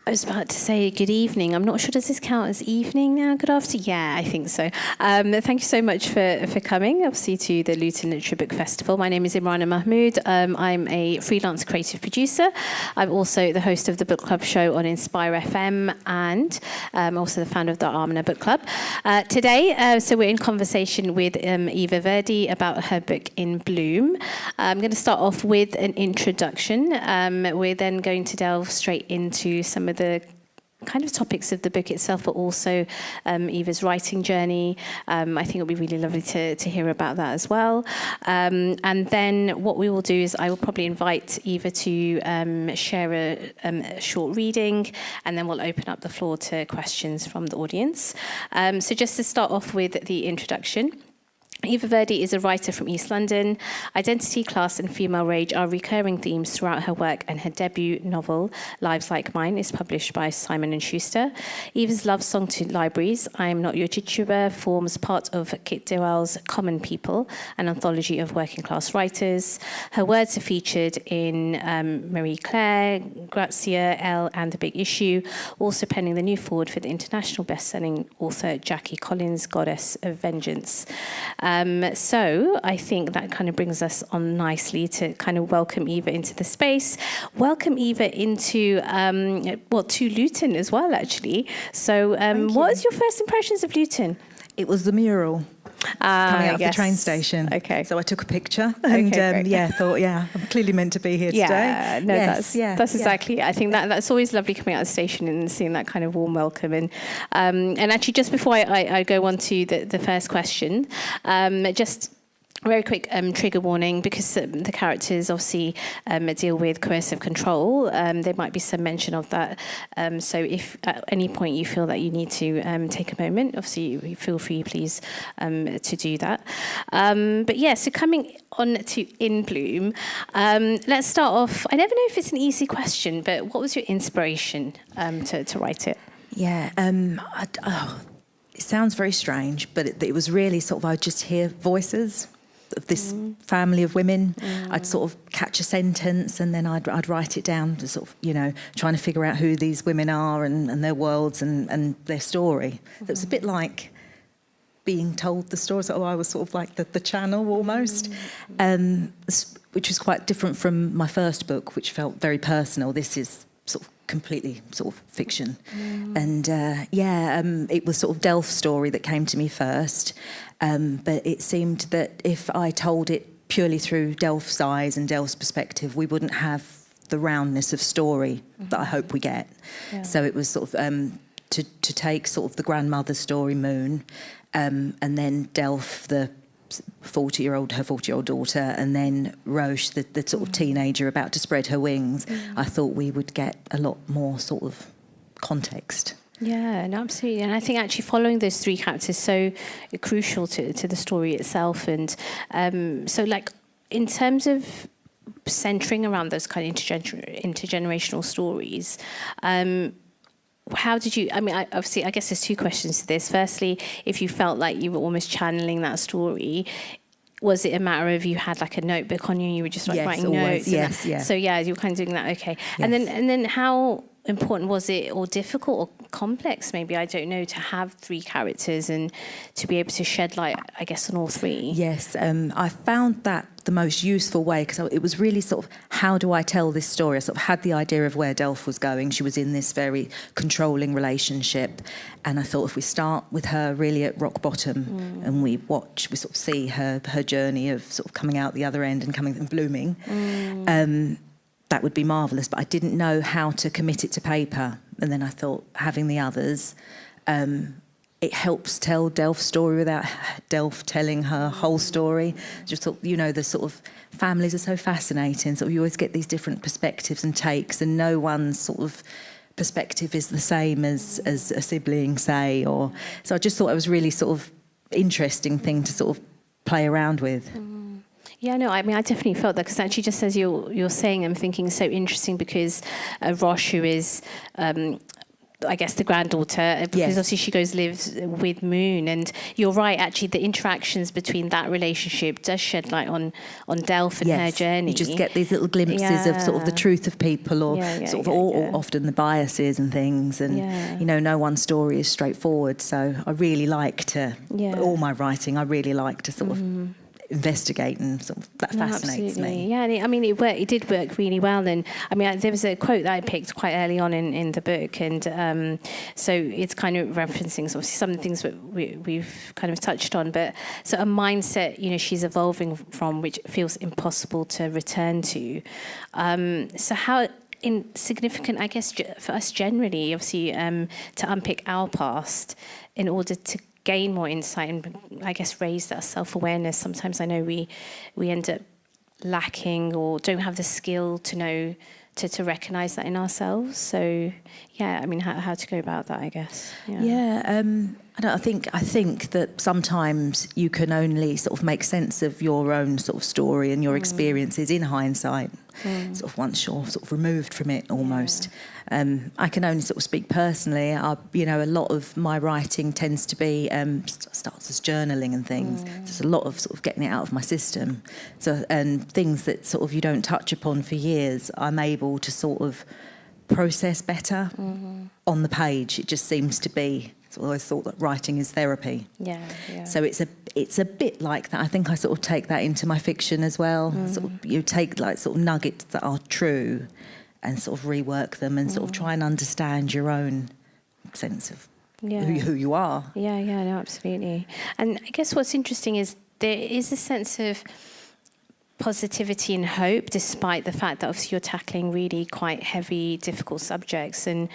I was about to say good evening. I'm not sure, does this count as evening now? Good afternoon? Yeah, I think so. Thank you so much for coming, obviously, to the Luton Literary Book Festival. My name is Imrana Mahmood. I'm a freelance creative producer. I'm also the host of the book club show on Inspire FM, and also the founder of the Armana Book Club. Today, so we're in conversation with Eva Verde about her book In Bloom. I'm going to start off with an introduction. We're then going to delve straight into some of the kind of topics of the book itself, but also Eva's writing journey. I think it'll be really lovely to hear about that as well. And then what we will do is I will probably invite Eva to share a short reading, and then we'll open up the floor to questions from the audience. So just to start off with the introduction. Eva Verde is a writer from East London. Identity, class and female rage are recurring themes throughout her work, and her debut novel, Lives Like Mine, is published by Simon and Schuster. Eva's love song to libraries, Am Not Your Tituba, forms part of Kit Dewell's Common People, an anthology of working-class writers. Her words are featured in Marie Claire, Grazia, Elle and The Big Issue, also penning the new foreword for the international best-selling author Jackie Collins' Goddess of Vengeance. So I think that kind of brings us on nicely to kind of welcome Eva into the space, welcome Eva into, to Luton as well, actually. So what was your first impressions of Luton? It was the mural coming out of the train station. Okay. So I took a picture and thought, I'm clearly meant to be here today. No, that's exactly it. I think that's always lovely coming out of the station and seeing that kind of warm welcome. And actually, just before I go on to the first question, just very quick trigger warning, because the characters obviously deal with coercive control. There might be some mention of that. So if at any point you feel that you need to take a moment, obviously feel free, please, to do that. But yeah, so coming on to In Bloom, let's start off. I never know if it's an easy question, but what was your inspiration to write it? Yeah, it sounds very strange, but it was really sort of, I just hear voices of this family of women. I'd sort of catch a sentence and then I'd write it down to sort of, trying to figure out who these women are and their worlds and their story. So it was a bit like being told the story. So I was sort of like the channel almost, which was quite different from my first book, which felt very personal. This is sort of completely sort of fiction. And it was sort of Delph's story that came to me first. But it seemed that if I told it purely through Delph's eyes and Delph's perspective, we wouldn't have the roundness of story that I hope we get. Yeah. So it was sort of to take sort of the grandmother's story, Moon, and then Delph, the 40-year-old daughter, and then Roche, the sort of teenager about to spread her wings. I thought we would get a lot more sort of context. Yeah, no, absolutely. And I think actually following those three characters is so crucial to the story itself. And so, like, in terms of centering around those kind of intergenerational stories, how did you, obviously, I guess there's two questions to this. Firstly, if you felt like you were almost channeling that story, was it a matter of you had like a notebook on you and you were just like writing notes? Yes, So yeah, you were kind of doing that, okay. Yes. And then how important was it, or difficult or complex maybe, I don't know, to have three characters and to be able to shed light, I guess, on all three? Yes, I found that the most useful way, because it was really sort of, how do I tell this story? I sort of had the idea of where Delph was going. She was in this very controlling relationship, and I thought if we start with her really at rock bottom and we sort of see her journey of sort of coming out the other end and coming and blooming, that would be marvellous. But I didn't know how to commit it to paper. And then I thought, having the others, it helps tell Delph's story without Delph telling her whole story. Just thought, the sort of families are so fascinating. So you always get these different perspectives and takes, and no one's sort of perspective is the same as a sibling, say. So I just thought it was really sort of interesting thing to sort of play around with. Yeah, no, I definitely felt that, because actually just as you're saying, I'm thinking so interesting, because Roche, who is I guess the granddaughter, because obviously she lives with Moon, and you're right. Actually, the interactions between that relationship does shed light on Delph and her journey. You just get these little glimpses of sort of the truth of people, or or often the biases and things. And you know, no one story is straightforward. So I really like to all my writing. I really like to sort of investigate, and sort of that fascinates me. Yeah, and I mean, it did work really well. And I mean, there was a quote that I picked quite early on in the book, and so it's kind of referencing obviously some of the things that we've kind of touched on, but so a mindset, you know, she's evolving from, which feels impossible to return to. So how insignificant, I guess, for us generally, obviously, to unpick our past in order to gain more insight and, I guess, raise that self-awareness. Sometimes I know we end up lacking or don't have the skill to know to recognise that in ourselves. So, yeah, I mean, how to go about that, I guess. I think that sometimes you can only sort of make sense of your own sort of story and your experiences in hindsight, sort of once you're sort of removed from it almost. I can only sort of speak personally. You know, a lot of my writing tends to be starts as journaling and things. There's a lot of sort of getting it out of my system. So, and things that sort of you don't touch upon for years, I'm able to sort of process better on the page. It just seems to be. So I always thought that writing is therapy. So it's a bit like that. I think I sort of take that into my fiction as well. Sort of, you take like sort of nuggets that are true, and sort of rework them, and sort of try and understand your own sense of who you are. No, absolutely. And I guess what's interesting is there is a sense of positivity and hope, despite the fact that obviously you're tackling really quite heavy, difficult subjects. And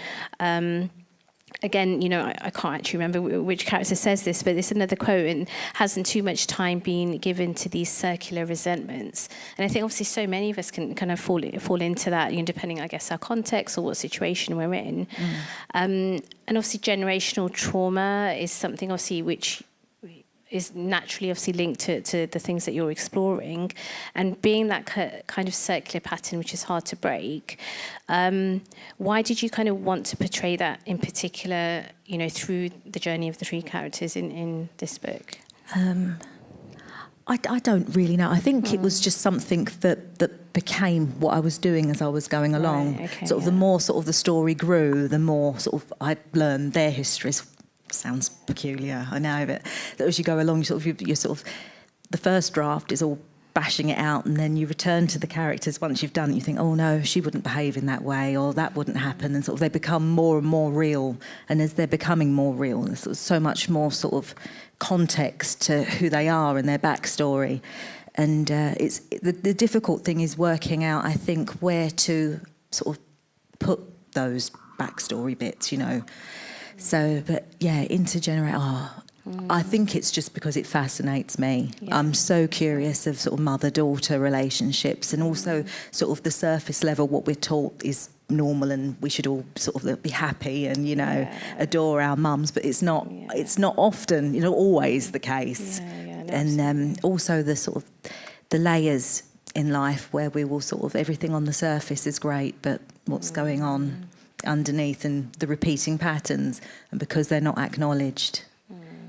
again, you know, I can't actually remember which character says this, but it's another quote, and hasn't too much time been given to these circular resentments. And I think obviously so many of us can kind of fall into that, you know, depending, I guess, our context or what situation we're in. And obviously generational trauma is something obviously which is naturally obviously linked to the things that you're exploring, and being that kind of circular pattern which is hard to break. Why did you kind of want to portray that in particular, you know, through the journey of the three characters in this book? I don't really know. I think it was just something that became what I was doing as I was going along. The more sort of the story grew, the more sort of I learned their histories. Sounds peculiar, I know, but as you go along, you're sort of the first draft is all bashing it out, and then you return to the characters once you've done it. You think, oh no, she wouldn't behave in that way, or that wouldn't happen, and sort of they become more and more real. And as they're becoming more real, there's sort of so much more sort of context to who they are and their backstory. And it's the difficult thing is working out, I think, where to sort of put those backstory bits, you know. So, but yeah, intergenerate. I think it's just because it fascinates me. I'm so curious of sort of mother-daughter relationships, and also sort of the surface level, what we're taught is normal, and we should all sort of be happy and, you know, adore our mums. But it's not. It's not often, you know, always the case. And also the sort of the layers in life where we will sort of everything on the surface is great, but what's going on underneath, and the repeating patterns, and because they're not acknowledged,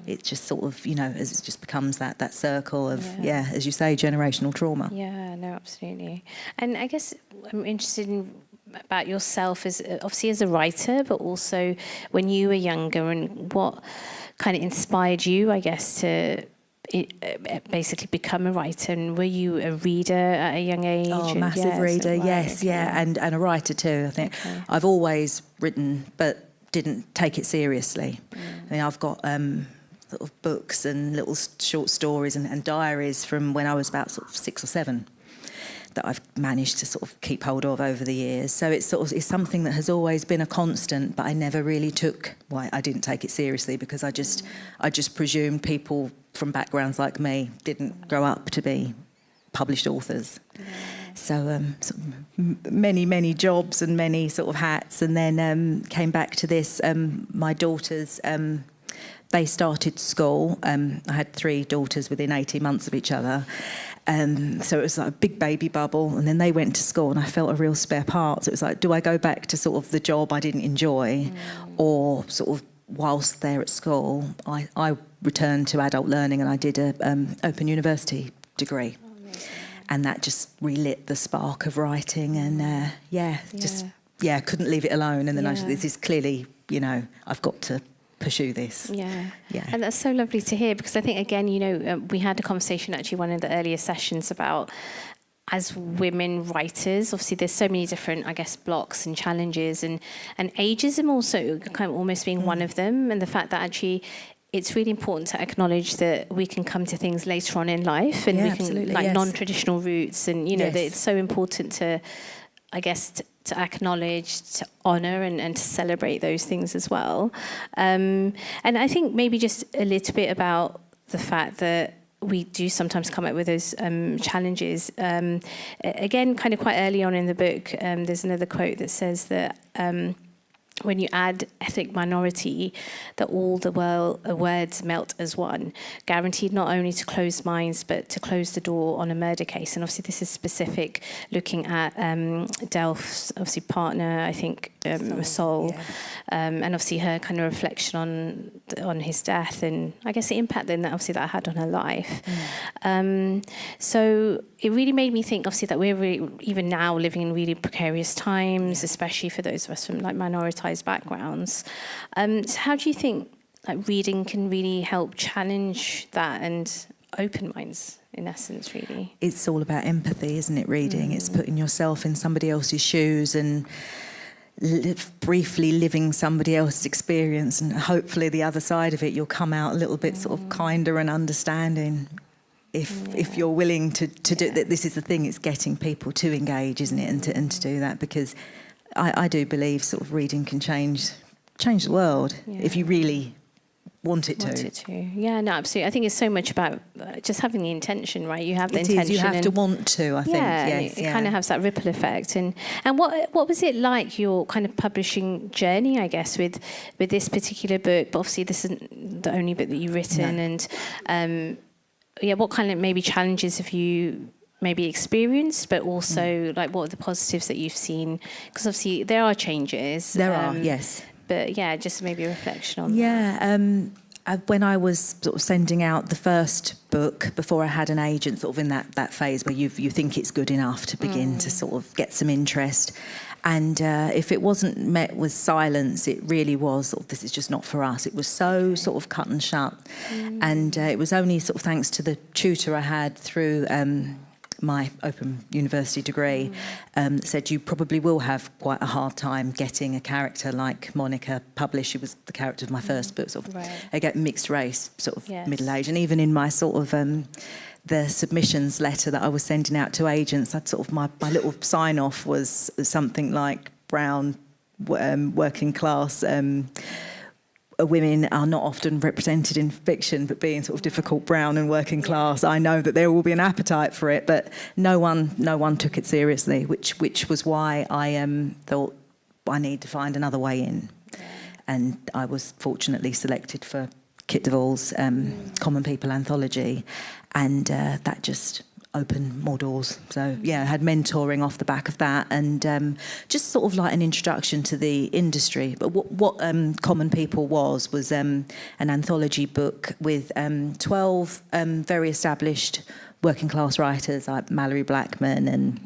it just sort of, you know, as it just becomes that circle of, as you say, generational trauma. No, absolutely. And I guess I'm interested in about yourself as obviously as a writer, but also when you were younger, and what kind of inspired you, I guess, to basically become a writer. And were you a reader at a young age? Oh, massive reader, and a writer too. I think I've always written, but didn't take it seriously. I mean, I've got sort of books and little short stories and diaries from when I was about sort of 6 or 7 that I've managed to sort of keep hold of over the years. So it's sort of it's something that has always been a constant, but I never really I didn't take it seriously, because I just presumed people from backgrounds like me didn't grow up to be published authors. So sort of many jobs and many sort of hats, and then came back to this. My daughters, they started school. I had 3 daughters within 18 months of each other, So it was like a big baby bubble, and then they went to school and I felt a real spare part. So it was like, do I go back to sort of the job I didn't enjoy, or sort of whilst they're at school, I returned to adult learning and I did a open university degree. And that just relit the spark of writing, and couldn't leave it alone. And then this is clearly, I've got to pursue this. Yeah. And that's so lovely to hear, because I think, again, we had a conversation actually one of the earlier sessions about, as women writers, obviously there's so many different, I guess, blocks and challenges, and ageism also kind of almost being one of them, and the fact that actually it's really important to acknowledge that we can come to things later on in life, and we can non-traditional routes, and that it's so important to, I guess, to acknowledge, to honour, and to celebrate those things as well. And I think maybe just a little bit about the fact that we do sometimes come up with those challenges. Again, kind of quite early on in the book, there's another quote that says that when you add ethnic minority, that all the words melt as one, guaranteed not only to close minds, but to close the door on a murder case. And obviously this is specific, looking at Delph's, obviously, partner, I think, Sol, and obviously her kind of reflection on his death, and I guess the impact then that obviously that had on her life. So it really made me think, obviously, that we're really, even now, living in really precarious times, especially for those of us from like minoritized backgrounds. So how do you think like reading can really help challenge that and open minds, in essence, really? It's all about empathy, isn't it, reading? It's putting yourself in somebody else's shoes and briefly living somebody else's experience, and hopefully the other side of it you'll come out a little bit sort of kinder and understanding, if you're willing to do that. This is the thing, it's getting people to engage, isn't it, and to do that, because I do believe sort of reading can change the world if you really want it to. Yeah, no, absolutely. I think it's so much about just having the intention, right? You have the intention. You have to want to, I think. Yes, it kind of has that ripple effect. And what was it like, your kind of publishing journey, I guess, with this particular book? But obviously this isn't the only book that you've written. No. And what kind of maybe challenges have you maybe experienced, but also like what are the positives that you've seen? Because obviously there are changes. There are, yes. But just maybe a reflection on that. When I was sort of sending out the first book, before I had an agent, sort of in that phase where you think it's good enough to begin to sort of get some interest. And if it wasn't met with silence, it really was sort of, this is just not for us. It was so sort of cut and shut. And it was only sort of thanks to the tutor I had through my open university degree, said you probably will have quite a hard time getting a character like Monica published. She was the character of my first book, sort of I get mixed race, sort of middle age. And even in my sort of the submissions letter that I was sending out to agents, I'd sort of my little sign off was something like brown, working class. Women are not often represented in fiction, but being sort of difficult, brown and working class, I know that there will be an appetite for it, but no one took it seriously, which was why I thought I need to find another way in. And I was fortunately selected for Kit Duvall's Common People anthology, and that just opened more doors. So I had mentoring off the back of that, and just sort of like an introduction to the industry. But what Common People was an anthology book with 12 very established working class writers like Mallory Blackman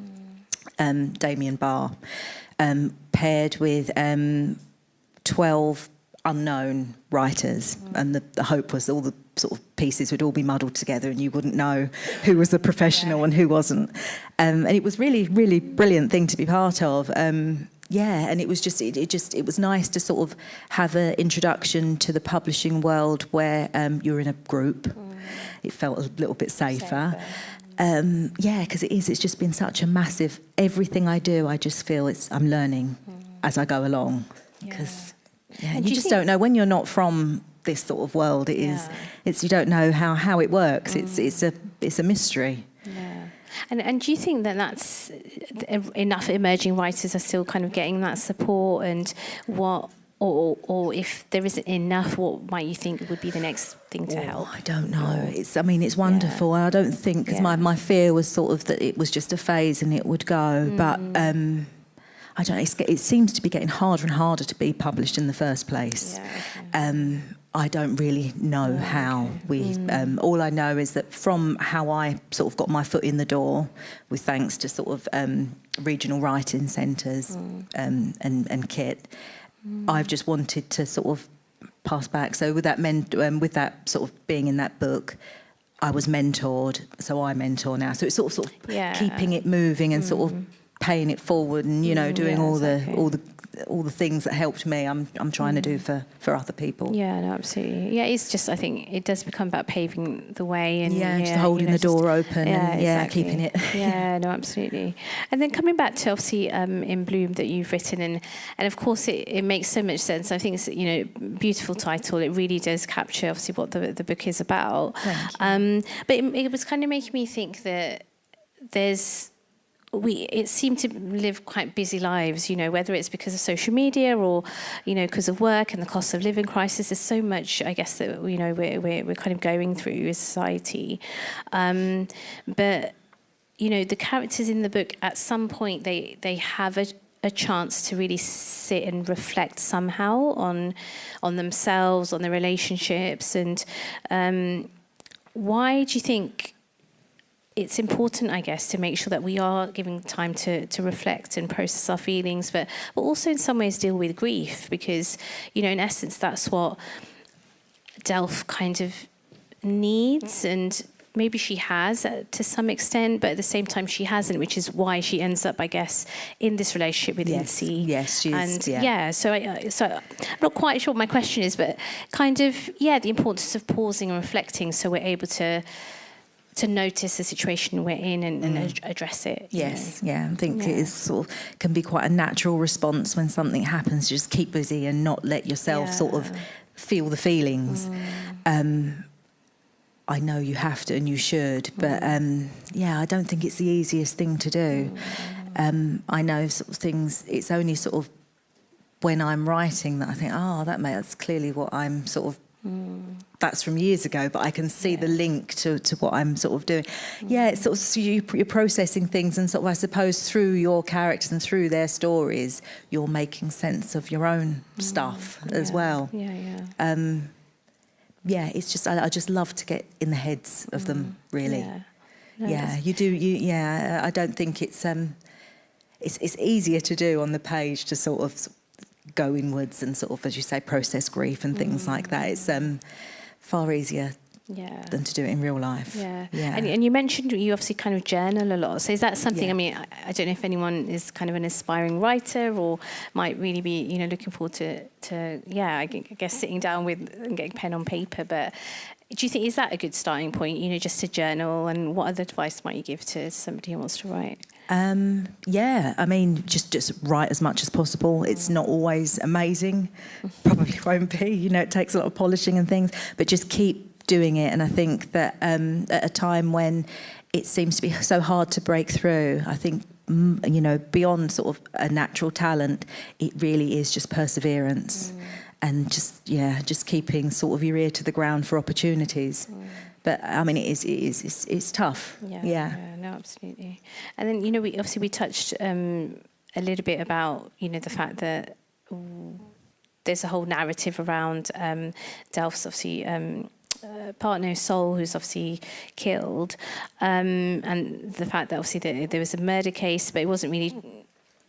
and Damien Barr, paired with 12 unknown writers, and the hope was all the sort of pieces would all be muddled together and you wouldn't know who was the professional and who wasn't, and it was really brilliant thing to be part of. And it was just it was nice to sort of have an introduction to the publishing world where you're in a group. It felt a little bit safer. Because it's just been such a massive, everything I do, I just feel I'm learning as I go along, because you just don't know when you're not from this sort of world. It's you don't know how it works. It's a mystery. And do you think that that's enough emerging writers are still kind of getting that support, and what or if there isn't enough, what might you think would be the next thing to help? I don't know. It's wonderful. I don't think, because my fear was sort of that it was just a phase and it would go. But I don't know. It seems to be getting harder and harder to be published in the first place. I don't really know how we. All I know is that from how I sort of got my foot in the door, with thanks to sort of regional writing centres and Kit, I've just wanted to sort of pass back. So with that sort of being in that book, I was mentored, so I mentor now. So it's sort of keeping it moving and sort of paying it forward, and doing all the things that helped me. I'm trying to do for other people. Yeah, no, absolutely. Yeah, it's just, I think it does become about paving the way and just holding the door open and exactly. keeping it. Yeah, no, absolutely. And then coming back to obviously In Bloom that you've written, and of course it makes so much sense. I think it's beautiful title. It really does capture obviously what the book is about. Thank you. But it was kind of making me think that it seemed to live quite busy lives, whether it's because of social media or, because of work and the cost of living crisis. There's so much, I guess, that, we're kind of going through as society. But, the characters in the book, at some point, they have a chance to really sit and reflect somehow on themselves, on their relationships. And why do you think it's important, I guess, to make sure that we are giving time to reflect and process our feelings, but also in some ways deal with grief? Because, in essence, that's what Delph kind of needs, and maybe she has to some extent, but at the same time she hasn't, which is why she ends up, I guess, in this relationship with Incy. Yes, she is. So I'm not quite sure what my question is, but kind of, the importance of pausing and reflecting so we're able to notice the situation we're in and address it. Yes, I think it is can be quite a natural response when something happens. Just keep busy and not let yourself sort of feel the feelings. I know you have to and you should, but I don't think it's the easiest thing to do. I know sort of things. It's only sort of when I'm writing that I think, that's clearly what I'm sort of. That's from years ago, but I can see the link to what I'm sort of doing. It's sort of you're processing things, and sort of I suppose through your characters and through their stories, you're making sense of your own stuff as well. It's just I just love to get in the heads of them, really. You do. I don't think it's easier to do on the page to sort of go inwards and sort of, as you say, process grief and things like that. It's far easier than to do it in real life. And you mentioned you obviously kind of journal a lot. So is that something, I mean, I don't know if anyone is kind of an aspiring writer or might really be, looking forward to I guess sitting down with and getting pen on paper, but do you think, is that a good starting point, just to journal? And what other advice might you give to somebody who wants to write? I mean, just write as much as possible. It's not always amazing. Probably won't be. It takes a lot of polishing and things, but just keep doing it. And I think that at a time when it seems to be so hard to break through, I think, beyond sort of a natural talent, it really is just perseverance. And just keeping sort of your ear to the ground for opportunities. But I mean, it's tough. No, absolutely. And then we touched a little bit about the fact that there's a whole narrative around Delph's obviously partner Sol, who's obviously killed, and the fact that obviously there was a murder case, but it wasn't really.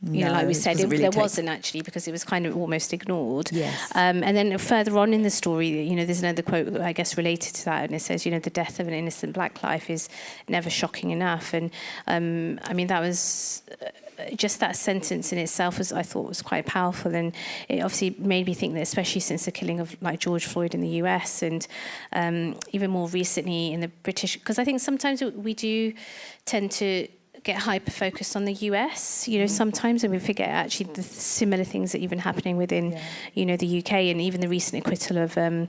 Like we said, there wasn't actually, because it was kind of almost ignored. Yes. And then further on in the story, there's another quote, I guess, related to that, and it says, the death of an innocent black life is never shocking enough. And I mean, that was just that sentence in itself I thought was quite powerful, and it obviously made me think that, especially since the killing of like George Floyd in the US, and even more recently in the British, because I think sometimes we do tend to get hyper-focused on the US, sometimes, and we forget actually the similar things that even happening within, the UK, and even the recent acquittal of the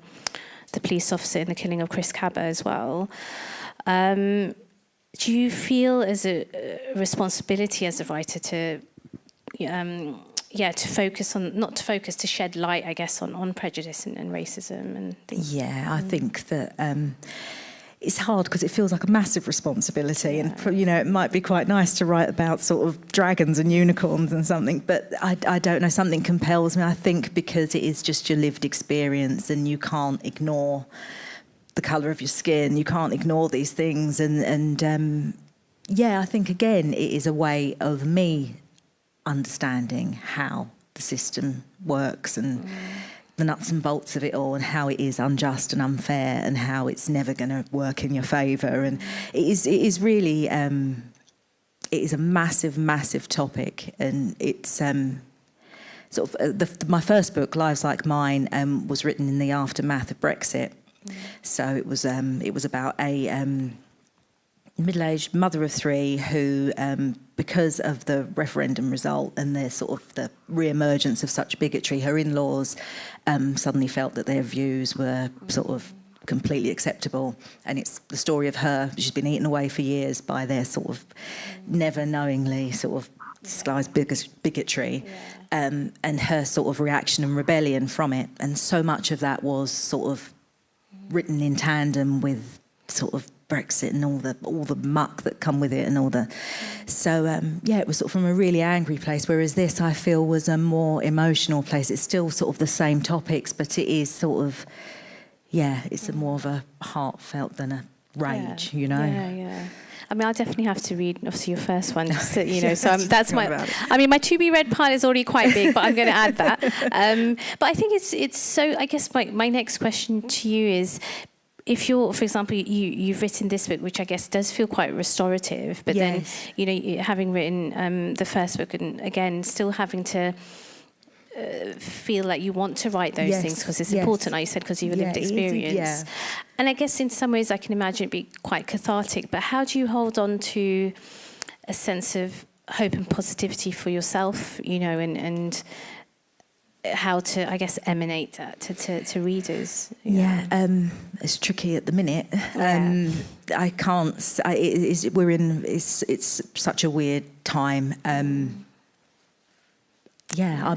police officer in the killing of Chris Cabba as well. Do you feel as a responsibility as a writer to to shed light, I guess, on prejudice and racism and things. Yeah, I think that it's hard because it feels like a massive responsibility, and it might be quite nice to write about sort of dragons and unicorns and something, but I don't know, something compels me, I think, because it is just your lived experience, and you can't ignore the colour of your skin, you can't ignore these things, and I think again it is a way of me understanding how the system works and the nuts and bolts of it all, and how it is unjust and unfair, and how it's never going to work in your favour. And it is really it is a massive topic, and it's sort of my first book, Lives Like Mine, was written in the aftermath of Brexit. So it was about a middle-aged mother of three who, because of the referendum result and the re-emergence of such bigotry, her in-laws suddenly felt that their views were sort of completely acceptable. And it's the story of her. She's been eaten away for years by their sort of never knowingly sort of disguised bigotry, and her sort of reaction and rebellion from it. And so much of that was sort of written in tandem with sort of Brexit and all the muck that come with it, and all the it was sort of from a really angry place, whereas this, I feel, was a more emotional place. It's still sort of the same topics, but it is sort of it's a more of a heartfelt than a rage, I mean, I'll definitely have to read, obviously, your first one, just to, so that's my... I mean, my to-be-read pile is already quite big, but I'm going to add that. But I think it's so... I guess my next question to you is, if you're, for example, you've written this book, which I guess does feel quite restorative, but then, having written the first book, and again, still having to feel like you want to write those things because it's important, like you said, because you've lived experience. And I guess in some ways I can imagine it be quite cathartic, but how do you hold on to a sense of hope and positivity for yourself, and how to, I guess, emanate that to readers? It's tricky at the minute. I can't. It's such a weird time. I'm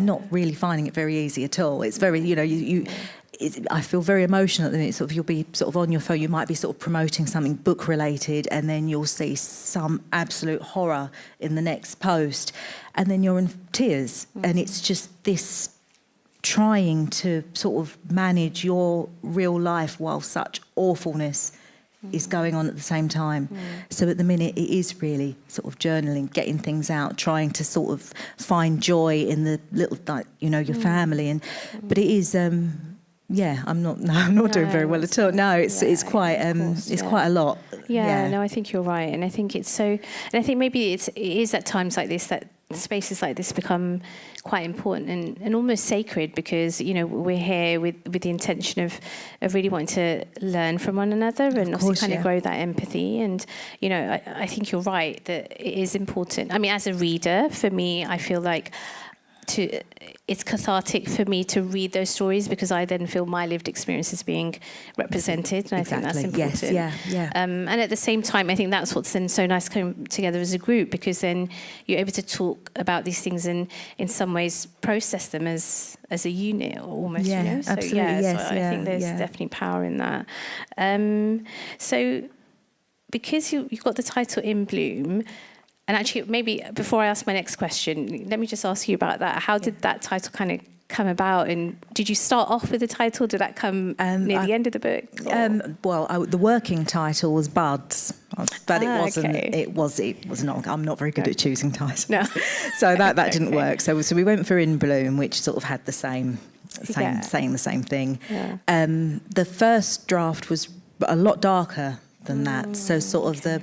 not really finding it very easy at all. It's very, I feel very emotional at the minute. Sort of, you'll be sort of on your phone, you might be sort of promoting something book related, and then you'll see some absolute horror in the next post, and then you're in tears, and it's just this trying to sort of manage your real life while such awfulness is going on at the same time. So at the minute it is really sort of journaling, getting things out, trying to sort of find joy in the little, like, your family, and but it is I'm not doing very well at all. No, it's quite quite a lot. No, I think you're right, and I think it's so, and I think maybe it is at times like this that spaces like this become quite important and almost sacred, because we're here with the intention of really wanting to learn from one another, and obviously kind of grow that empathy. And I think you're right that it is important. I mean, as a reader, for me, I feel like it's cathartic for me to read those stories, because I then feel my lived experience is being represented, and I think that's important. Yes, and at the same time, I think that's what's then so nice coming together as a group, because then you're able to talk about these things and in some ways process them as a unit almost. Absolutely. So I think there's definitely power in that. So because you've got the title In Bloom. And actually, maybe before I ask my next question, let me just ask you about that. How did that title kind of come about? And did you start off with the title? Did that come near the end of the book? The working title was Buds, but it wasn't. Okay. It was not. I'm not very good at choosing titles. No. So that didn't work. So we went for In Bloom, which sort of had the same saying the same thing. Yeah. The first draft was a lot darker than that. So sort of the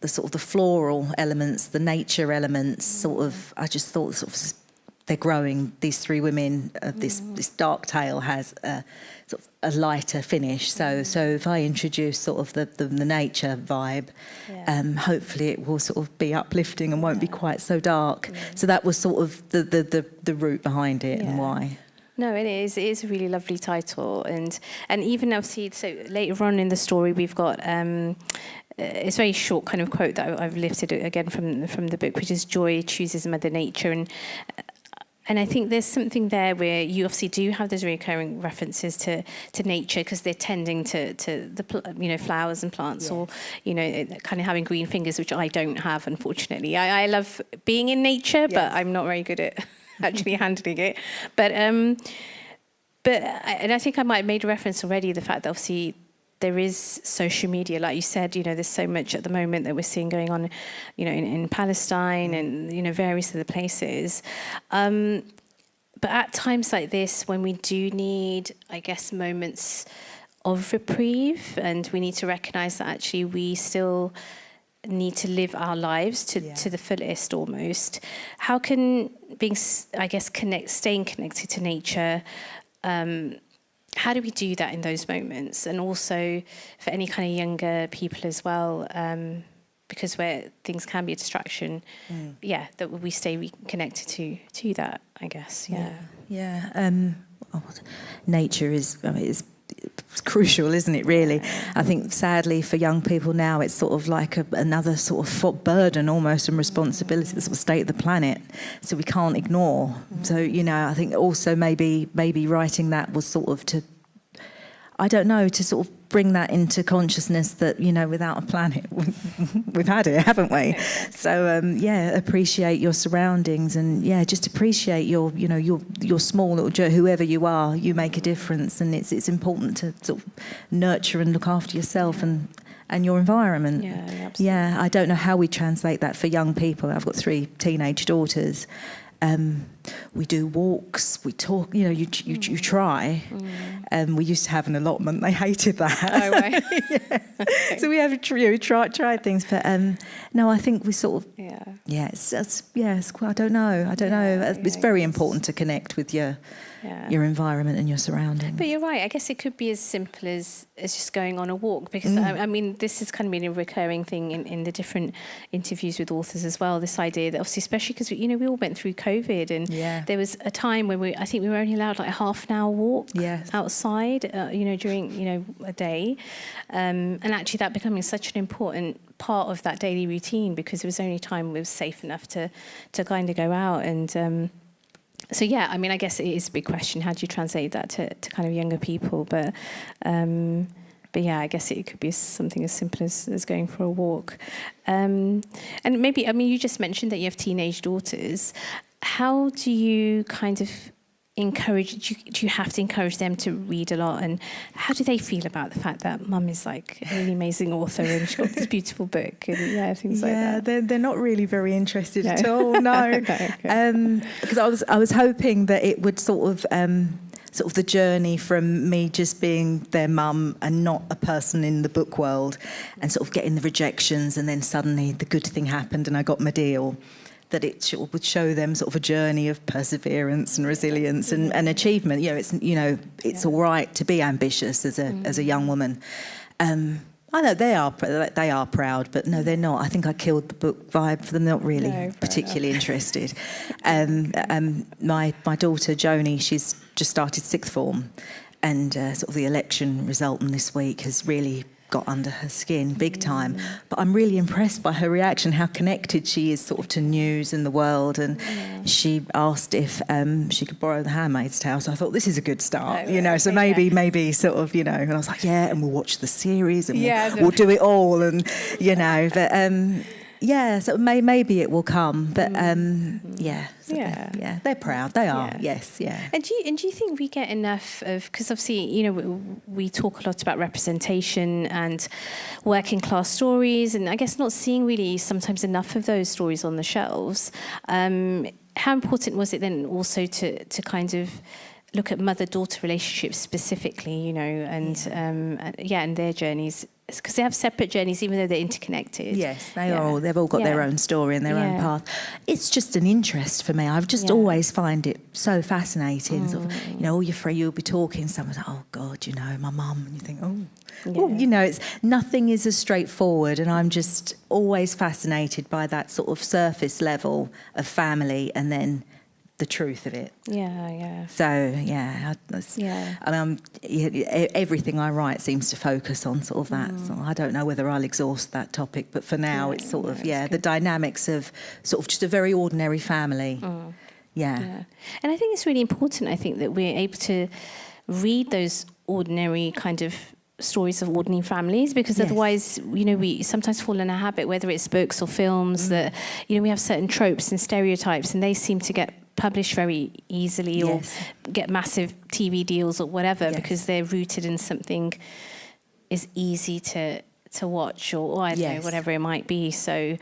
sort of the floral elements, the nature elements, sort of, I just thought sort of they're growing. These three women, this dark tale has sort of a lighter finish. So if I introduce sort of the nature vibe, hopefully it will sort of be uplifting and won't be quite so dark. So that was sort of the root behind it and why. No, it is. It is a really lovely title, and even obviously, so later on in the story, we've got it's a very short kind of quote that I've lifted again from the book, which is joy chooses Mother Nature. And I think there's something there where you obviously do have those recurring references to nature because they're tending to the flowers and plants, or kind of having green fingers, which I don't have, unfortunately. I love being in nature, but I'm not very good at actually handling it. But and I think I might have made a reference already, the fact that obviously there is social media, like you said, there's so much at the moment that we're seeing going on, in Palestine and, various other places. But at times like this, when we do need, I guess, moments of reprieve, and we need to recognise that actually we still need to live our lives to the fullest almost. How can staying connected to nature, how do we do that in those moments? And also for any kind of younger people as well, because where things can be a distraction, that we stay connected to that, I guess. Nature is it's crucial, isn't it, really? I think sadly for young people now, it's sort of like another sort of burden almost, and responsibility, the sort of state of the planet, so we can't ignore. So, I think also maybe writing that was sort of to sort of bring that into consciousness that, without a planet, we've had it, haven't we? So, appreciate your surroundings, and, just appreciate your small little, whoever you are, you make a difference, and it's important to sort of nurture and look after yourself and your environment. Yeah, absolutely. Yeah, I don't know how we translate that for young people. I've got 3 teenage daughters. We do walks, we talk, you try. We used to have an allotment, they hated that. Oh, right. Okay. So we have try things, but no, I think we sort of, I don't know. It's very important to connect with your environment and your surroundings. But you're right, I guess it could be as simple as just going on a walk, because I mean, this has kind of been a recurring thing in the different interviews with authors as well, this idea that obviously, especially because we all went through COVID, and there was a time when I think we were only allowed like a half an hour walk outside, during a day, and actually that becoming such an important part of that daily routine, because it was the only time we were safe enough to kind of go out. And so I mean, I guess it is a big question. How do you translate that to kind of younger people? But I guess it could be something as simple as going for a walk. And maybe, I mean, you just mentioned that you have teenage daughters. How do you kind of encourage, do you have to encourage them to read a lot? And how do they feel about the fact that mum is like a really amazing author and she's got this beautiful book and things like that? Yeah, they're not really very interested at all, no. Because I was hoping that it would sort of the journey from me just being their mum and not a person in the book world, and sort of getting the rejections, and then suddenly the good thing happened and I got my deal, that it would show them sort of a journey of perseverance and resilience and achievement. It's all right to be ambitious as a young woman. I know they are proud, but no, they're not. I think I killed the book vibe for them. They're not really particularly interested. My daughter Joni, she's just started 6th form, and sort of the election result in this week has really got under her skin big time. But I'm really impressed by her reaction, how connected she is sort of to news in the world. And she asked if she could borrow The Handmaid's Tale. So I thought, this is a good start, so maybe sort of, and I was like, and we'll watch the series and we'll do it all, and but so maybe it will come, but they're proud. They are, yes. And do you think we get enough of, because obviously we talk a lot about representation and working class stories, and I guess not seeing really sometimes enough of those stories on the shelves. How important was it then also to kind of look at mother-daughter relationships specifically, and their journeys, because they have separate journeys even though they're interconnected. Yes, they've all got their own story and their own path. It's just an interest for me. I've just always find it so fascinating. Sort of, all your friends, you'll be talking, someone's like, oh God, my mum, and you think, it's nothing is as straightforward, and I'm just always fascinated by that sort of surface level of family, and then the truth of it. Yeah. So everything I write seems to focus on sort of that. So I don't know whether I'll exhaust that topic, but for now it's sort of the dynamics of sort of just a very ordinary family. Yeah. And I think it's really important, I think, that we're able to read those ordinary kind of stories of ordinary families, because otherwise, we sometimes fall in a habit, whether it's books or films, that, we have certain tropes and stereotypes, and they seem to get published very easily or get massive TV deals or whatever, because they're rooted in something is easy to watch or I don't know, whatever it might be. So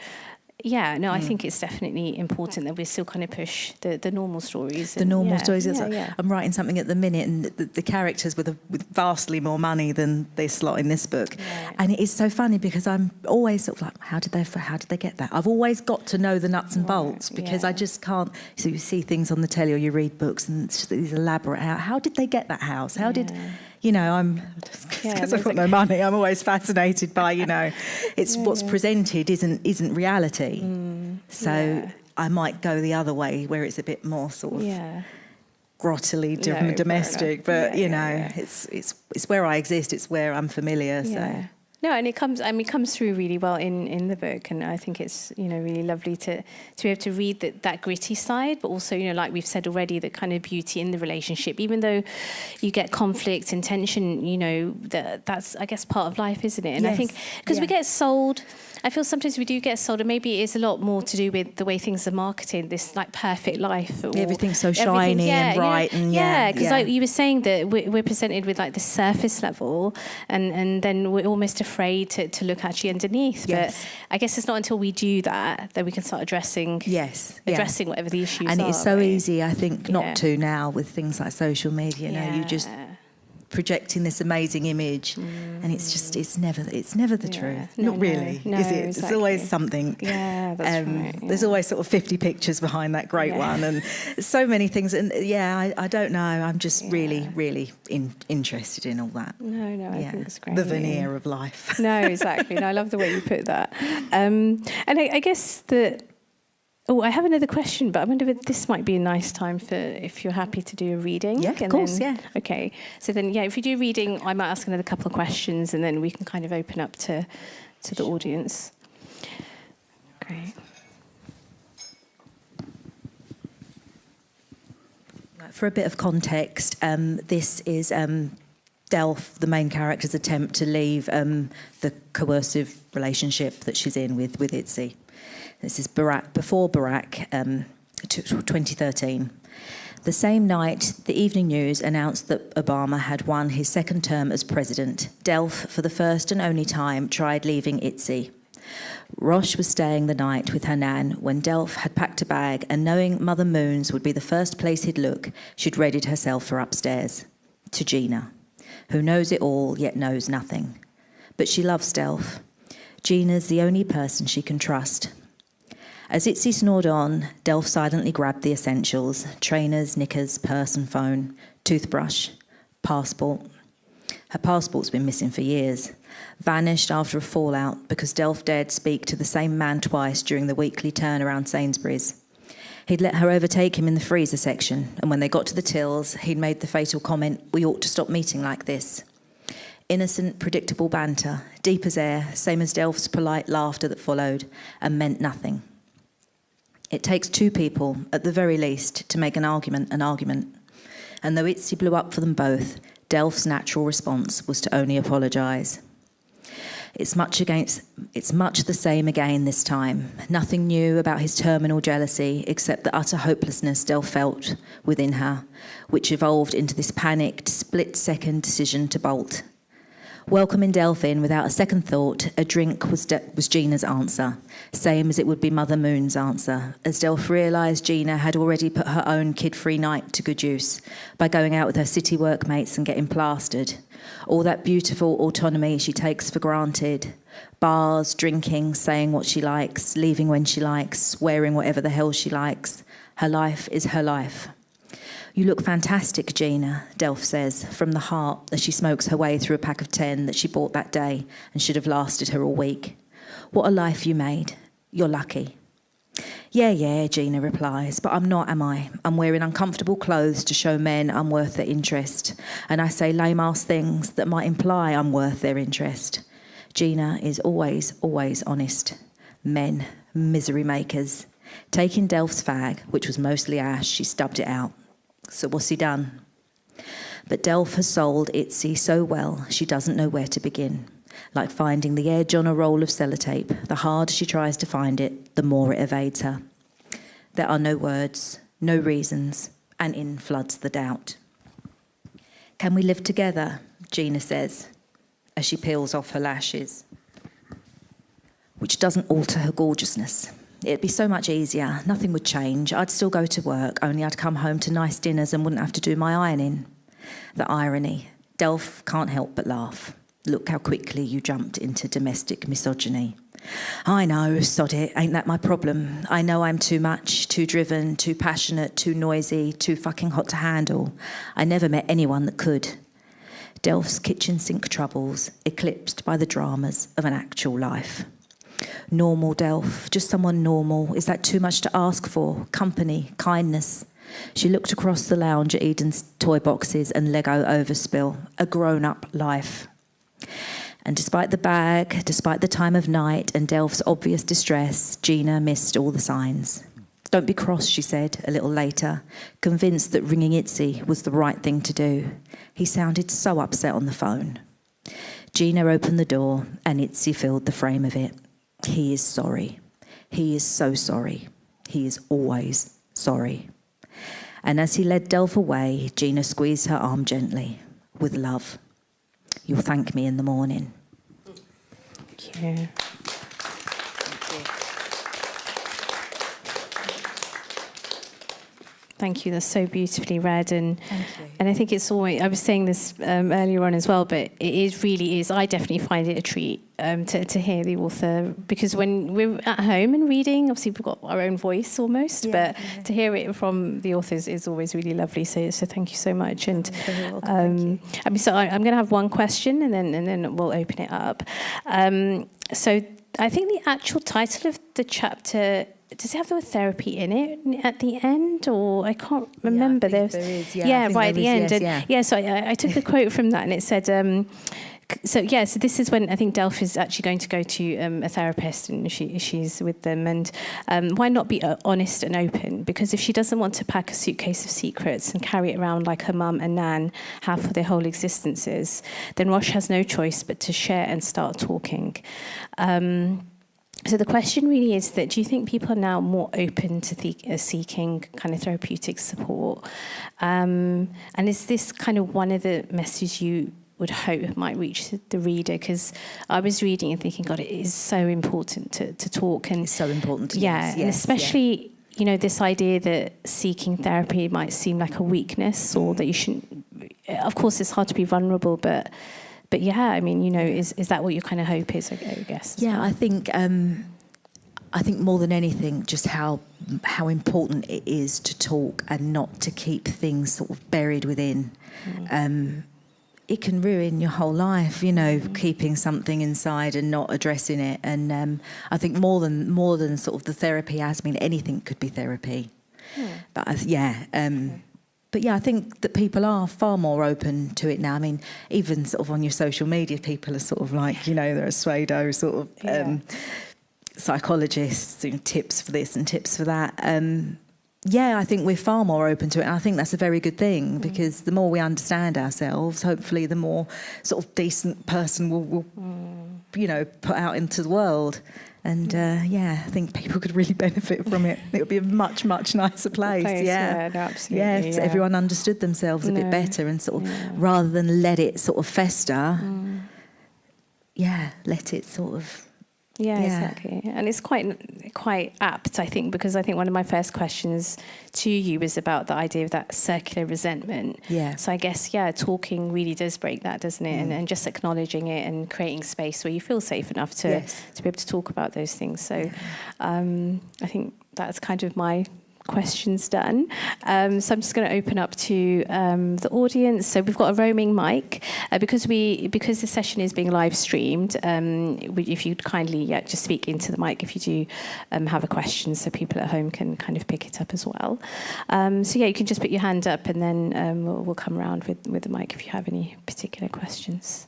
I think it's definitely important that we still kind of push the normal stories. The normal stories. I'm writing something at the minute, and the characters with vastly more money than they slot in this book, and it is so funny because I'm always sort of like, how did they get that? I've always got to know the nuts and bolts, because I just can't. So you see things on the telly or you read books, and it's just these elaborate. How did they get that house? How did? Because I've got no money, I'm always fascinated by, it's what's presented isn't reality. So I might go the other way, where it's a bit more sort of grottily domestic. But it's where I exist. It's where I'm familiar. So. No, and it comes through really well in the book, and I think it's really lovely to be able to read that gritty side, but also like we've said already, the kind of beauty in the relationship. Even though you get conflict and tension, that's I guess part of life, isn't it? And I think because we get sold. I feel sometimes we do get sold, and maybe it is a lot more to do with the way things are marketed, this like perfect life. Everything's so shiny and bright. Because like you were saying that we're presented with like the surface level, and then we're almost afraid to look actually underneath. But I guess it's not until we do that we can start addressing whatever the issues are. And it's so easy, I think, not to now with things like social media. You just projecting this amazing image, and it's never the truth. Not really, is it? Exactly. There's always something. Yeah, that's right. There's always sort of 50 pictures behind that great one, and so many things. And I don't know. I'm just really, really interested in all that. No, I think it's great. The veneer of life. No, exactly. No, I love the way you put that. And I guess that. Oh, I have another question, but I wonder if this might be a nice time for if you're happy to do a reading. Yeah, of course, Okay. So then, if you do reading, I might ask another couple of questions, and then we can kind of open up to the audience. Great. For a bit of context, this is Delph, the main character's attempt to leave the coercive relationship that she's in with Itzy. This is before Barack, 2013. The same night, the Evening News announced that Obama had won his second term as president. Delph, for the first and only time, tried leaving Itzy. Rosh was staying the night with her nan when Delph had packed a bag, and knowing Mother Moon's would be the first place he'd look, she'd readied herself for upstairs. To Gina, who knows it all yet knows nothing. But she loves Delph. Gina's the only person she can trust. As Itzy snored on, Delph silently grabbed the essentials: trainers, knickers, purse and phone, toothbrush, passport. Her passport's been missing for years. Vanished after a fallout because Delph dared speak to the same man twice during the weekly turn around Sainsbury's. He'd let her overtake him in the freezer section, and when they got to the tills, he'd made the fatal comment, "We ought to stop meeting like this." Innocent, predictable banter, deep as air, same as Delph's polite laughter that followed, and meant nothing. It takes two people, at the very least, to make an argument an argument. And though Itzy blew up for them both, Delph's natural response was to only apologise. It's much the same again this time. Nothing new about his terminal jealousy, except the utter hopelessness Delph felt within her, which evolved into this panicked, split-second decision to bolt. Welcoming Delph in without a second thought, a drink was Gina's answer, same as it would be Mother Moon's answer, as Delph realised Gina had already put her own kid-free night to good use by going out with her city workmates and getting plastered. All that beautiful autonomy she takes for granted. Bars, drinking, saying what she likes, leaving when she likes, wearing whatever the hell she likes. Her life is her life. "You look fantastic, Gina," Delph says, from the heart, as she smokes her way through a pack of 10 that she bought that day and should have lasted her all week. "What a life you made. You're lucky." Yeah, Gina replies, but I'm not, am I? I'm wearing uncomfortable clothes to show men I'm worth their interest, and I say lame-ass things that might imply I'm worth their interest. Gina is always honest. Men, misery makers. Taking Delph's fag, which was mostly ash, she stubbed it out. So what's he done? But Delph has sold Itzy so well, she doesn't know where to begin. Like finding the edge on a roll of sellotape. The harder she tries to find it, the more it evades her. There are no words, no reasons, and in floods the doubt. Can we live together? Gina says, as she peels off her lashes, which doesn't alter her gorgeousness. It'd be so much easier. Nothing would change. I'd still go to work, only I'd come home to nice dinners and wouldn't have to do my ironing. The irony. Delph can't help but laugh. Look how quickly you jumped into domestic misogyny. I know, sod it, ain't that my problem? I know I'm too much, too driven, too passionate, too noisy, too fucking hot to handle. I never met anyone that could. Delph's kitchen sink troubles, eclipsed by the dramas of an actual life. Normal, Delph, just someone normal. Is that too much to ask for? Company, kindness. She looked across the lounge at Eden's toy boxes and Lego overspill. A grown-up life. And despite the bag, despite the time of night and Delph's obvious distress, Gina missed all the signs. Don't be cross, she said a little later, convinced that ringing Itzy was the right thing to do. He sounded so upset on the phone. Gina opened the door and Itzy filled the frame of it. He is sorry. He is so sorry. He is always sorry. And as he led Delph away, Gina squeezed her arm gently, with love. You'll thank me in the morning. Thank you. Thank you. That's so beautifully read, and I think it's always. I was saying this earlier on as well, but really is. I definitely find it a treat to hear the author, because when we're at home and reading, obviously we've got our own voice almost, but to hear it from the authors is always really lovely. So thank you so much. And I'm going to have one question, and then we'll open it up. So I think the actual title of the chapter. Does it have the word therapy in it at the end, or I can't remember? Yeah, I think there is. Right at the end. Yes, So I took a quote from that, and it said, so this is when I think Delph is actually going to go to a therapist, and she's with them, and why not be honest and open? Because if she doesn't want to pack a suitcase of secrets and carry it around like her mum and Nan have for their whole existences, then Rosh has no choice but to share and start talking. So the question really is that, do you think people are now more open to seeking kind of therapeutic support? And is this kind of one of the messages you would hope might reach the reader? Because I was reading and thinking, God, it is so important to talk. And it's so important. And especially, you know, this idea that seeking therapy might seem like a weakness, or that you shouldn't. Of course, it's hard to be vulnerable, but yeah, I mean, you know, is that what your kind of hope is, I guess? Yeah, well? I think more than anything, just how important it is to talk and not to keep things sort of buried within. It can ruin your whole life, you know, keeping something inside and not addressing it. And I think more than sort of the therapy, I mean, anything could be therapy. But But yeah, I think that people are far more open to it now. I mean, even sort of on your social media, people are sort of like, you know, there are pseudo sort of psychologists, you know, tips for this and tips for that. I think we're far more open to it. And I think that's a very good thing, because the more we understand ourselves, hopefully the more sort of decent person we'll you know, put out into the world. And I think people could really benefit from it. It would be a much, much nicer place. Absolutely. If everyone understood themselves a bit better, and sort of rather than let it sort of fester, let it sort of. Exactly. And it's quite apt, I think, because I think one of my first questions to you was about the idea of that circular resentment. So I guess, talking really does break that, doesn't it? And just acknowledging it and creating space where you feel safe enough to be able to talk about those things. So I think that's kind of my questions done. So I'm just going to open up to the audience. So we've got a roaming mic because the session is being live streamed. If you'd kindly just speak into the mic if you do have a question, so people at home can kind of pick it up as well. So you can just put your hand up, and then we'll come around with the mic if you have any particular questions.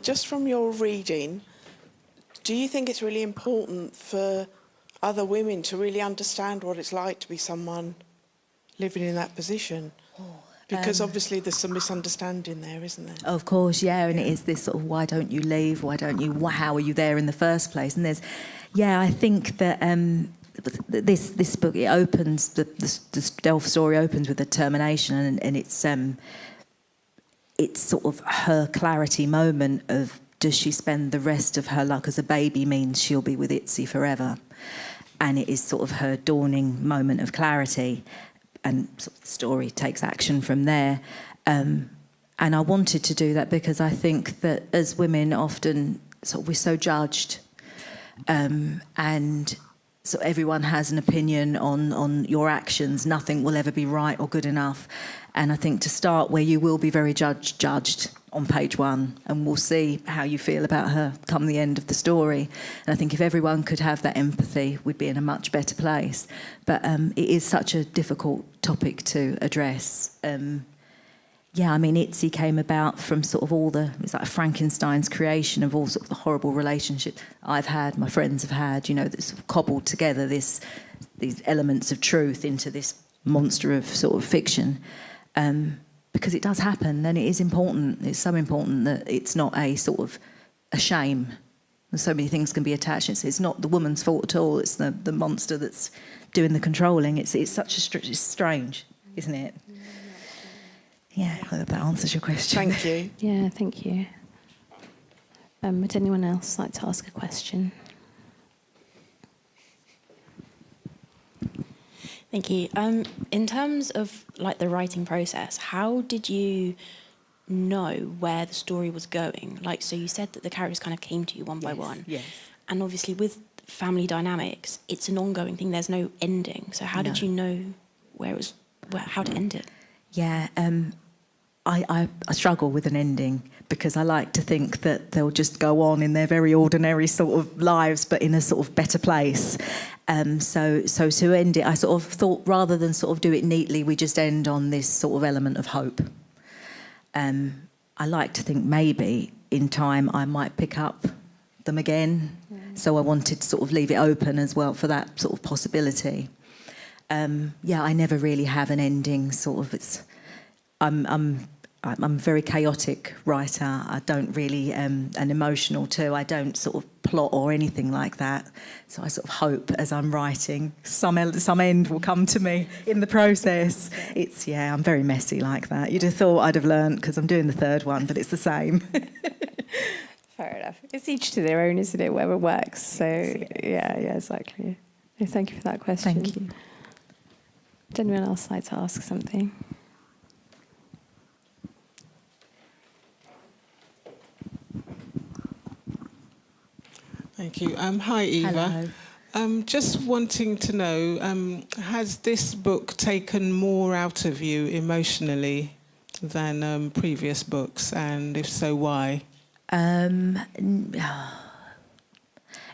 Just from your reading, do you think it's really important for other women to really understand what it's like to be someone living in that position? Because obviously there's some misunderstanding there, isn't there? Of course, yeah, and it is this sort of, why don't you leave? How are you there in the first place? And I think that this book, it opens, the stealth story opens with a termination, and it's sort of her clarity moment of, does she spend the rest of her life, because a baby means she'll be with Itzy forever, and it is sort of her dawning moment of clarity, and sort of the story takes action from there. And I wanted to do that because I think that as women often we're so judged, and so everyone has an opinion on your actions. Nothing will ever be right or good enough. And I think to start where you will be very judged on page 1, and we'll see how you feel about her come the end of the story. And I think if everyone could have that empathy, we'd be in a much better place. But it is such a difficult topic to address. Itzy came about from sort of it's like Frankenstein's creation of all sort of the horrible relationships I've had, my friends have had, that sort of cobbled together these elements of truth into this monster of sort of fiction. Because it does happen, and it is important. It's so important that it's not a sort of a shame. And so many things can be attached. It's not the woman's fault at all. It's the monster that's doing the controlling. It's such it's strange, isn't it? Yeah, I hope that answers your question. Thank you. Yeah, thank you. Would anyone else like to ask a question? Thank you. In terms of the writing process, how did you know where the story was going? So you said that the characters kind of came to you one by one. Yes. And obviously with family dynamics, it's an ongoing thing. There's no ending. So how did you know how to end it? Yeah, I struggle with an ending because I like to think that they'll just go on in their very ordinary sort of lives, but in a sort of better place. So to end it, I sort of thought rather than sort of do it neatly, we just end on this sort of element of hope. I like to think maybe in time I might pick up them again. So I wanted to sort of leave it open as well for that sort of possibility. I never really have an ending. Sort of, I'm a very chaotic writer. I don't really, and emotional too. I don't sort of plot or anything like that. So I sort of hope as I'm writing, some end will come to me in the process. I'm very messy like that. You'd have thought I'd have learnt because I'm doing the third one, but it's the same. Fair enough. It's each to their own, isn't it? Whatever works. So yeah, exactly. Yeah, thank you for that question. Thank you. Would anyone else like to ask something? Thank you. Hi, Eva. Hello. Just wanting to know, has this book taken more out of you emotionally than previous books? And if so, why?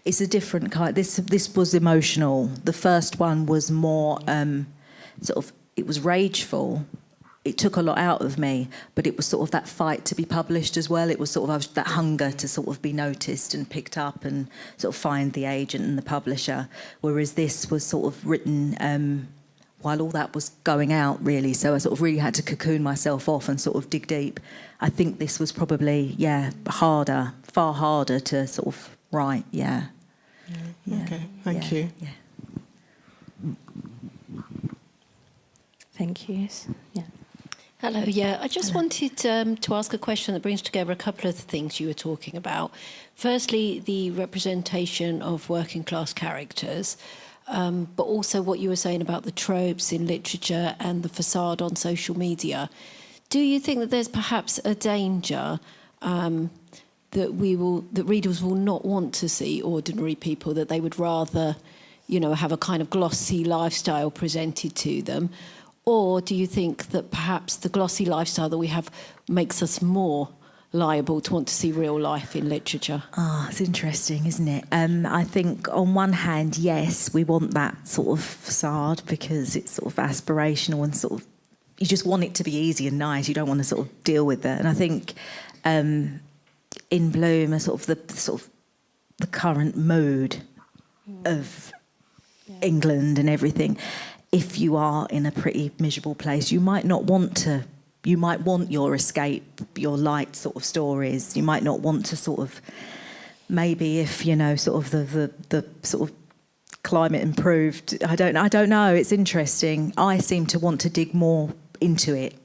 It's a different kind. This was emotional. The first one was more it was rageful. It took a lot out of me, but it was sort of that fight to be published as well. It was sort of that hunger to sort of be noticed and picked up and sort of find the agent and the publisher. Whereas this was sort of written while all that was going out, really. So I sort of really had to cocoon myself off and sort of dig deep. I think this was probably, far harder to sort of write, yeah. Okay, thank you. Yeah. Thank you. Yeah. Hello, I just wanted to ask a question that brings together a couple of the things you were talking about. Firstly, the representation of working class characters, but also what you were saying about the tropes in literature and the facade on social media. Do you think that there's perhaps a danger that readers will not want to see ordinary people, that they would rather, have a kind of glossy lifestyle presented to them? Or do you think that perhaps the glossy lifestyle that we have makes us more liable to want to see real life in literature? It's interesting, isn't it? I think on one hand, yes, we want that sort of facade because it's sort of aspirational and sort of, you just want it to be easy and nice. You don't want to sort of deal with it. And I think in Bloom, the current mood of England and everything, if you are in a pretty miserable place, you might not want to. You might want your escape, your light sort of stories. You might not want to sort of, maybe if, sort of the sort of climate improved. I don't know. It's interesting. I seem to want to dig more into it.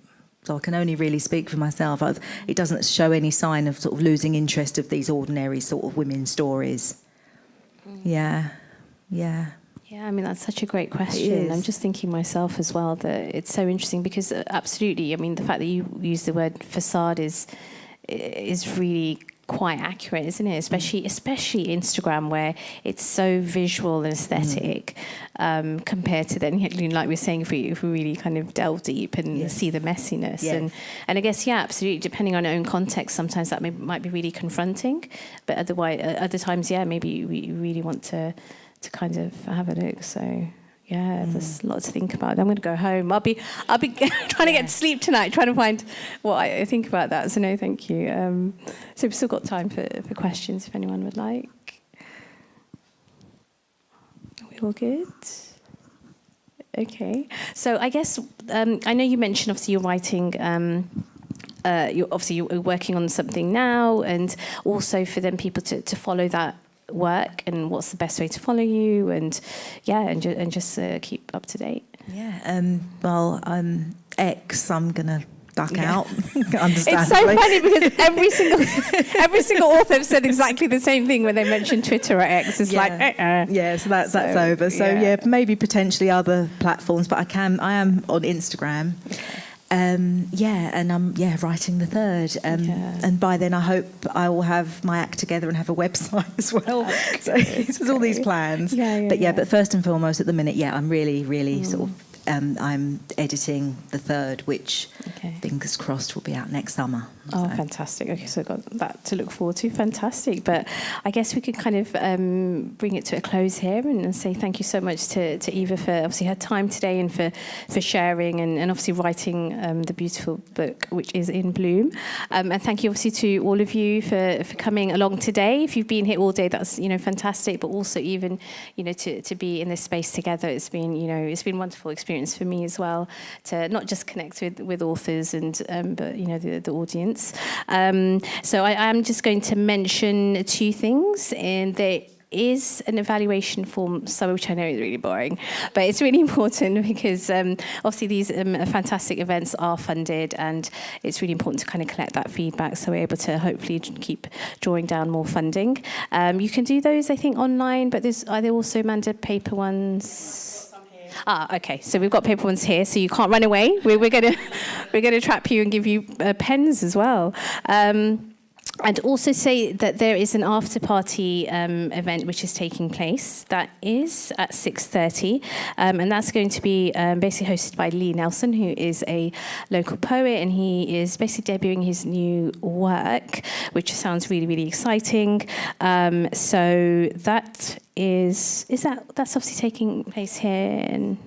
So I can only really speak for myself. It doesn't show any sign of sort of losing interest of these ordinary sort of women's stories. Yeah. Yeah, I mean, that's such a great question. I'm just thinking myself as well that it's so interesting because absolutely, I mean, the fact that you use the word facade is really quite accurate, isn't it? Especially Instagram, where it's so visual and aesthetic, compared to then, like we were saying, if we really kind of delve deep and see the messiness. And I guess, absolutely, depending on our own context, sometimes that might be really confronting, but other times, maybe we really want to kind of have a look. So there's a lot to think about. I'm going to go home. I'll be trying to get to sleep tonight, trying to find what I think about that. So no, thank you. So we've still got time for questions if anyone would like. Are we all good? Okay. So I guess I know you mentioned obviously you're writing. You're working on something now, and also for them people to follow that work, and what's the best way to follow you, and just keep up to date. X, I'm gonna duck out. It's so funny because every single author has said exactly the same thing when they mention Twitter or X. It's so that's over. So maybe potentially other platforms, but I am on Instagram. And I'm writing the third, and by then I hope I will have my act together and have a website as well. Okay. So there's all these plans. But first and foremost at the minute, I'm really sort of I'm editing the third, which fingers crossed will be out next summer. Oh, fantastic. Okay, so I've got that to look forward to. Fantastic. But I guess we could kind of bring it to a close here and say thank you so much to Eva for obviously her time today and for sharing and obviously writing the beautiful book, which is in Bloom. And thank you obviously to all of you for coming along today. If you've been here all day, that's, fantastic. But also even, to be in this space together, it's been a wonderful experience for me as well, to not just connect with authors and but the audience. So I am just going to mention two things, and there is an evaluation form, which I know is really boring, but it's really important because obviously these fantastic events are funded, and it's really important to kind of collect that feedback so we're able to hopefully keep drawing down more funding. You can do those, I think, online, but are there also, Amanda, paper ones? Okay. So we've got paper ones here, so you can't run away. We're gonna trap you and give you pens as well. And also say that there is an after-party event which is taking place. That is at 6:30, and that's going to be basically hosted by Lee Nelson, who is a local poet, and he is basically debuting his new work, which sounds really, really exciting. So that that's obviously taking place here in...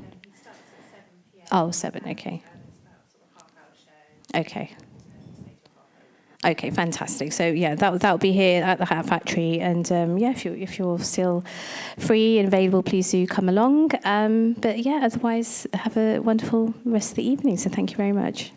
Oh, 7, okay. Okay, fantastic. So that'll be here at the Hat Factory, and if you're still free and available, please do come along. But otherwise, have a wonderful rest of the evening. So thank you very much.